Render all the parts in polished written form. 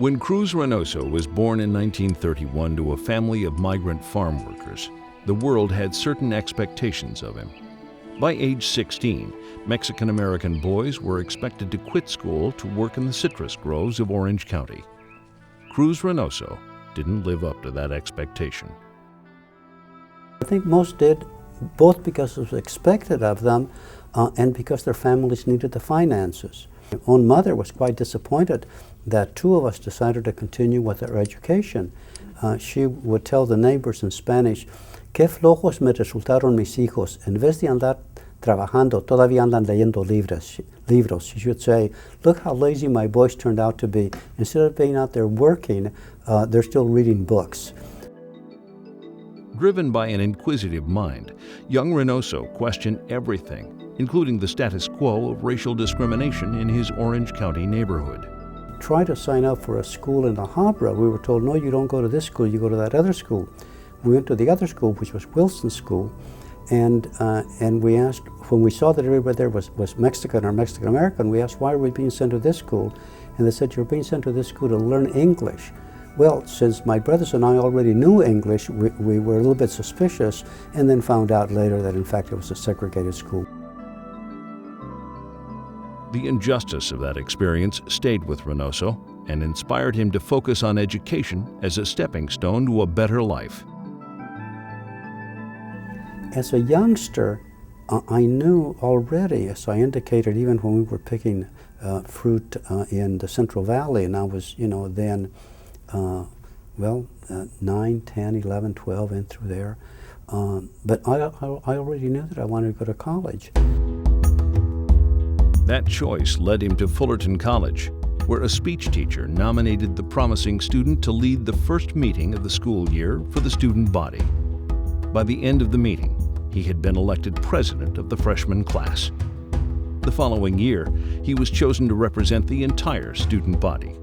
When Cruz Reynoso was born in 1931 to a family of migrant farm workers, the world had certain expectations of him. By age 16, Mexican-American boys were expected to quit school to work in the citrus groves of Orange County. Cruz Reynoso didn't live up to that expectation. I think most did, both because it was expected of them and because their families needed the finances. My own mother was quite disappointed that two of us decided to continue with our education. She would tell the neighbors in Spanish, "Qué flojos me resultaron mis hijos. En vez de andar trabajando, todavía andan leyendo libros." She should say, "Look how lazy my boys turned out to be. Instead of being out there working, they're still reading books." Driven by an inquisitive mind, young Reynoso questioned everything, including the status quo of racial discrimination in his Orange County neighborhood. Try to sign up for a school in La Habra. We were told, "No, you don't go to this school, you go to that other school." We went to the other school, which was Wilson School, and we asked, when we saw that everybody there was Mexican or Mexican-American, we asked, "Why are we being sent to this school?" And they said, "You're being sent to this school to learn English." Well, since my brothers and I already knew English, we were a little bit suspicious, and then found out later that in fact it was a segregated school. The injustice of that experience stayed with Reynoso and inspired him to focus on education as a stepping stone to a better life. As a youngster, I knew already, as I indicated, even when we were picking fruit in the Central Valley, and I was, then 9, 10, 11, 12, in through there. But I already knew that I wanted to go to college. That choice led him to Fullerton College, where a speech teacher nominated the promising student to lead the first meeting of the school year for the student body. By the end of the meeting, he had been elected president of the freshman class. The following year, he was chosen to represent the entire student body.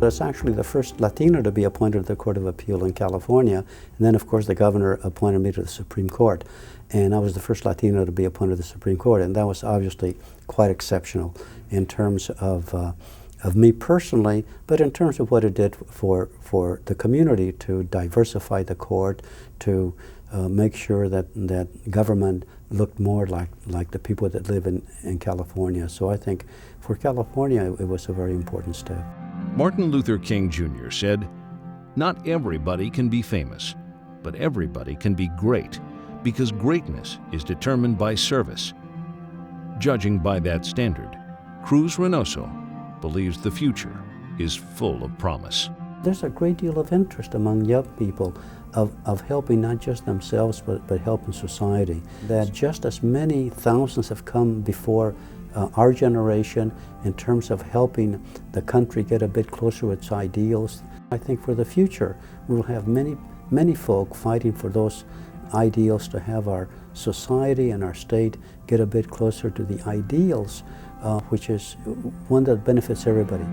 It's actually the first Latino to be appointed to the Court of Appeal in California, and then of course the governor appointed me to the Supreme Court, and I was the first Latino to be appointed to the Supreme Court, and that was obviously quite exceptional in terms of me personally, but in terms of what it did for the community to diversify the court, to make sure that government looked more like the people that live in California. So I think for California it was a very important step. Martin Luther King Jr. said, "Not everybody can be famous, but everybody can be great, because greatness is determined by service." Judging by that standard, Cruz Reynoso believes the future is full of promise. There's a great deal of interest among young people of helping not just themselves, but helping society. That just as many thousands have come before our generation in terms of helping the country get a bit closer to its ideals. I think for the future, we'll have many folk fighting for those ideals, to have our society and our state get a bit closer to the ideals, which is one that benefits everybody.